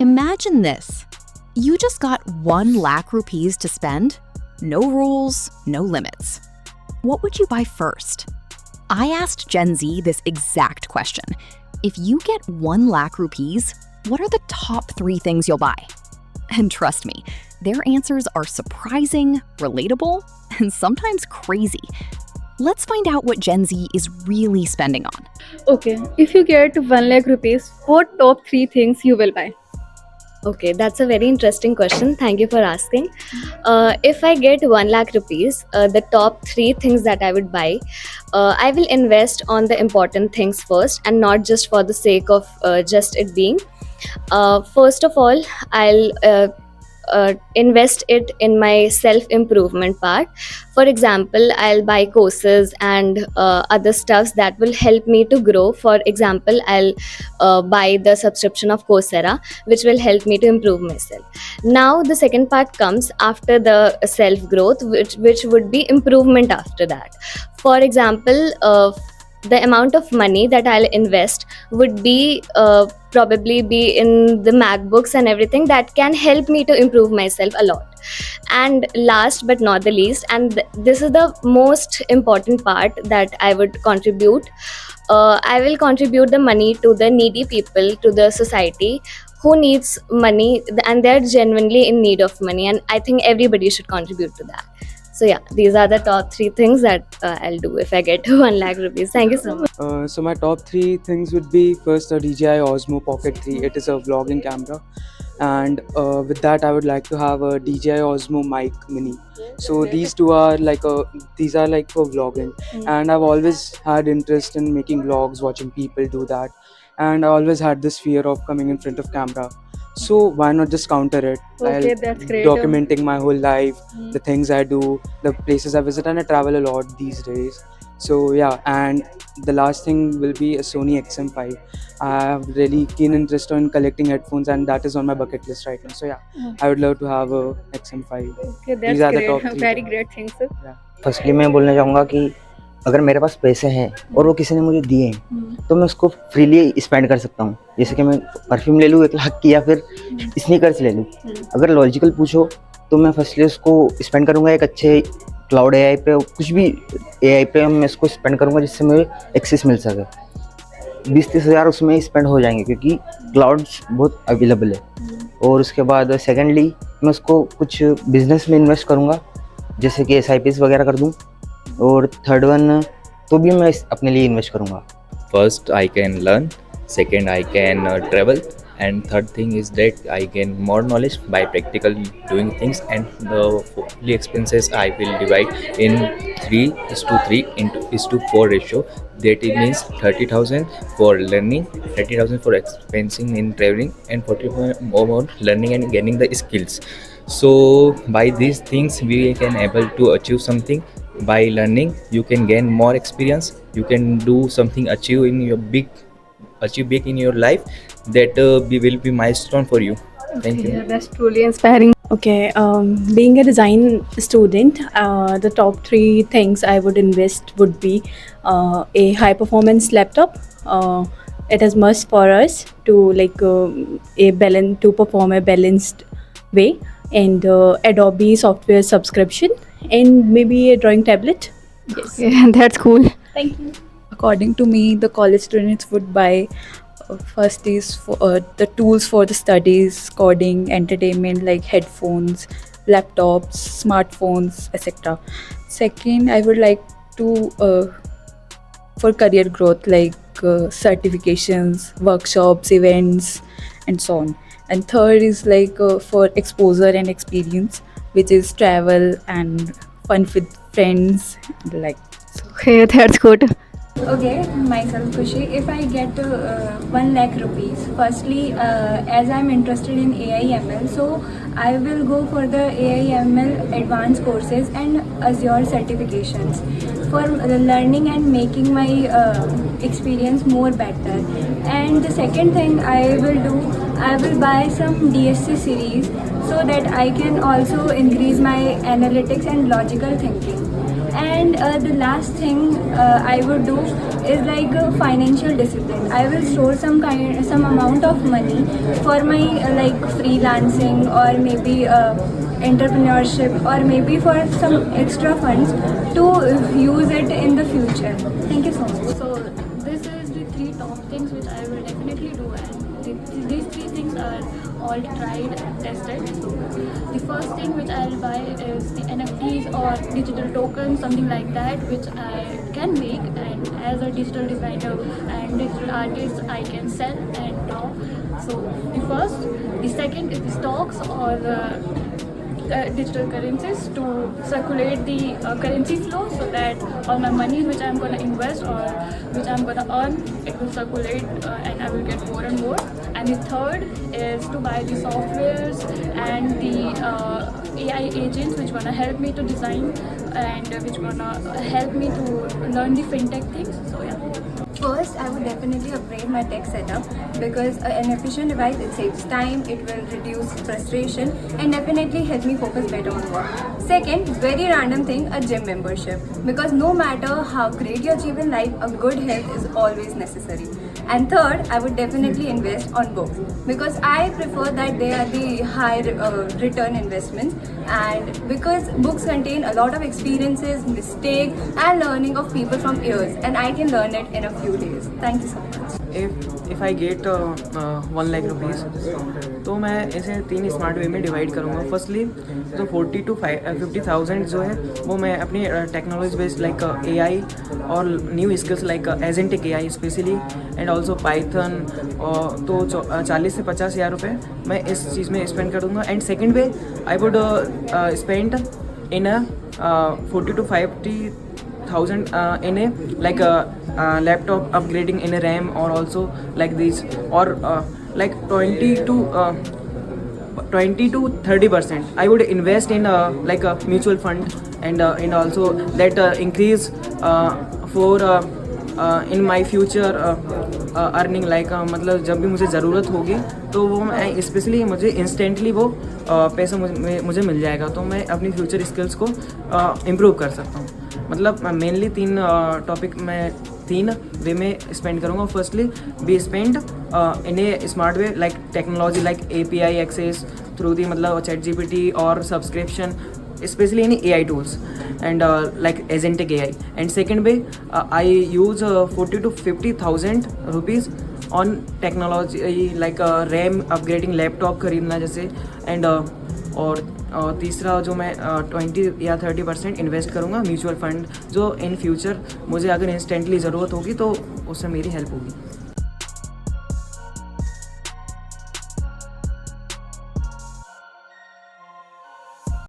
Imagine this. You just got 1 lakh rupees to spend. No rules, no limits. What would you buy first? I asked Gen Z this exact question. If you get 1 lakh rupees, what are the top 3 things you'll buy? And trust me, their answers are surprising, relatable, and sometimes crazy. Let's find out what Gen Z is really spending on. Okay, if you get 1 lakh rupees, what top 3 things you will buy? Okay, that's a very interesting question. Thank you for asking. If I get 1 lakh rupees, the top 3 things that I would buy, I will invest on the important things first and not just for the sake of just it being. First of all, I'll invest it in my self improvement part. For example, I'll buy courses and other stuffs that will help me to grow. For example, I'll buy the subscription of Coursera, which will help me to improve myself. Now the second part comes after the self growth, which would be improvement after that. For example, the amount of money that I'll invest would be probably be in the MacBooks and everything that can help me to improve myself a lot. And last but not the least, and this is the most important part that I would contribute, I will contribute the money to the needy people, to the society who needs money and they're genuinely in need of money, and I think everybody should contribute to that. So yeah, these are the top 3 things that I'll do if I get 1 lakh rupees. Thank you so much. So my top 3 things would be first a DJI Osmo Pocket 3. It is a vlogging camera, and with that I would like to have a DJI Osmo Mic Mini. So these two are these are like for vlogging, and I've always had interest in making vlogs, watching people do that, and I always had this fear of coming in front of camera. So why not just counter it? Okay, that's great. Documenting my whole life, the things I do, the places I visit, and I travel a lot these days. So yeah, and the last thing will be a Sony XM5. I have really keen interest in collecting headphones, and that is on my bucket list right now. So yeah, I would love to have a XM5. Okay, These that's are the top great. 3 Very things. great things, sir. Yeah. Firstly मैं बोलना चाहूँगा कि अगर मेरे पास पैसे हैं और वो किसी ने मुझे दिए हैं तो मैं उसको फ्रीली स्पेंड कर सकता हूँ। जैसे कि मैं परफ्यूम ले लूँ 1 लाख की, या फिर स्नीकर्स ले लूँ। अगर लॉजिकल पूछो तो मैं फर्स्टली उसको स्पेंड करूँगा एक अच्छे क्लाउड एआई पे, कुछ भी एआई पे मैं उसको स्पेंड करूँगा जिससे मुझे एक्सेस मिल सके। 20-30 हज़ार उसमें स्पेंड हो जाएंगे क्योंकि क्लाउड बहुत अवेलेबल है। और उसके बाद सेकेंडली मैं उसको कुछ बिजनेस में इन्वेस्ट करूँगा, जैसे कि SIPs वगैरह कर दूँ। और थर्ड वन तो भी मैं अपने लिए इन्वेस्ट करूँगा। First, I can learn. Second, I can travel. And third thing is that I gain more knowledge by practical doing things. And the fully expenses I will divide in 3:3 into 4 ratio. That it means 30,000 for learning, 30,000 for expensing in traveling, and 40,000 more learning and gaining the skills. So by these things we can able to achieve something. By learning you can gain more experience, you can do something, achieve big in your life, that will be milestone for you. Thank you. Yeah, that's truly inspiring. Okay, being a design student, the top 3 things I would invest would be a high performance laptop. It is must for us to to perform a balanced way, and Adobe software subscription, and maybe a drawing tablet. Yes. Yeah, that's cool. Thank you. According to me, the college students would buy first is for the tools for the studies, coding, entertainment like headphones, laptops, smartphones, etc. Second, I would like to for career growth like certifications, workshops, events, and so on. And third is for exposure and experience, which is travel and fun with friends, like. Okay, that's good. Okay, myself Khushi. If I get 1 lakh rupees, firstly, as I'm interested in AI ML, so I will go for the AI ML advanced courses and Azure certifications for learning and making my experience more better. And the second thing I will do, I will buy some DSC series so that I can also increase my analytics and logical thinking. And the last thing I would do is like financial discipline. I will store some amount of money for my like freelancing, or maybe entrepreneurship, or maybe for some extra funds to use it in the future. Thank you so much. So this is the 3 top things which I will definitely do, and these 3 things are all tried and tested. So the first thing which I'll buy is the NFTs or digital tokens, something like that, which I can make, and as a digital designer and digital artist I can sell and draw. So the second is the stocks or digital currencies to circulate the currency flow, so that all my money which I'm going to invest or which I'm going to earn, it will circulate and I will get more and more. And the third is to buy the softwares and the AI agents which going to help me to design and which going to help me to learn the fintech things. So yeah. First, I would definitely upgrade my tech setup, because an efficient device, it saves time, it will reduce frustration, and definitely help me focus better on work. Second, very random thing, a gym membership, because no matter how great you achieve in life, a good health is always necessary. And third, I would definitely invest on books, because I prefer that they are the high return investments, and because books contain a lot of experiences, mistakes and learning of people from years, and I can learn it in a few days. Thank you so much. if I get 1 lakh rupees, तो मैं इसे 3 smart way में divide करूँगा. Firstly तो 40 to 50,000 जो है वो मैं अपनी टेक्नोलॉजी बेस्ड लाइक AI और new skills like agentic AI specially and also Python, तो 40 से 50,000 रुपये मैं इस चीज़ में स्पेंड कर दूँगा. And second way I would spend in 40 to 50,000 in a like laptop upgrading in a RAM, or also like these, or like 20 to 30% I would invest in like a mutual fund, and also that increase for in my future earning like मतलब जब भी मुझे ज़रूरत होगी तो वो मैं specially मुझे इंस्टेंटली वो पैसा मुझे मिल जाएगा, तो मैं अपनी फ्यूचर स्किल्स को इम्प्रूव कर सकता हूँ. मतलब मेनली 3 टॉपिक मैं 3 वे में स्पेंड करूँगा. Firstly be spend in a smart way like technology like API access through the मतलब ChatGPT और subscription especially in AI tools and like agentic AI. And second way, I use 40 to 50,000 rupees on technology like RAM upgrading, laptop खरीदना जैसे, and और तीसरा जो मैं 20 या 30% invest करूँगा म्यूचुअल फंड, जो इन फ्यूचर मुझे अगर इंस्टेंटली ज़रूरत होगी तो उससे मेरी हेल्प होगी.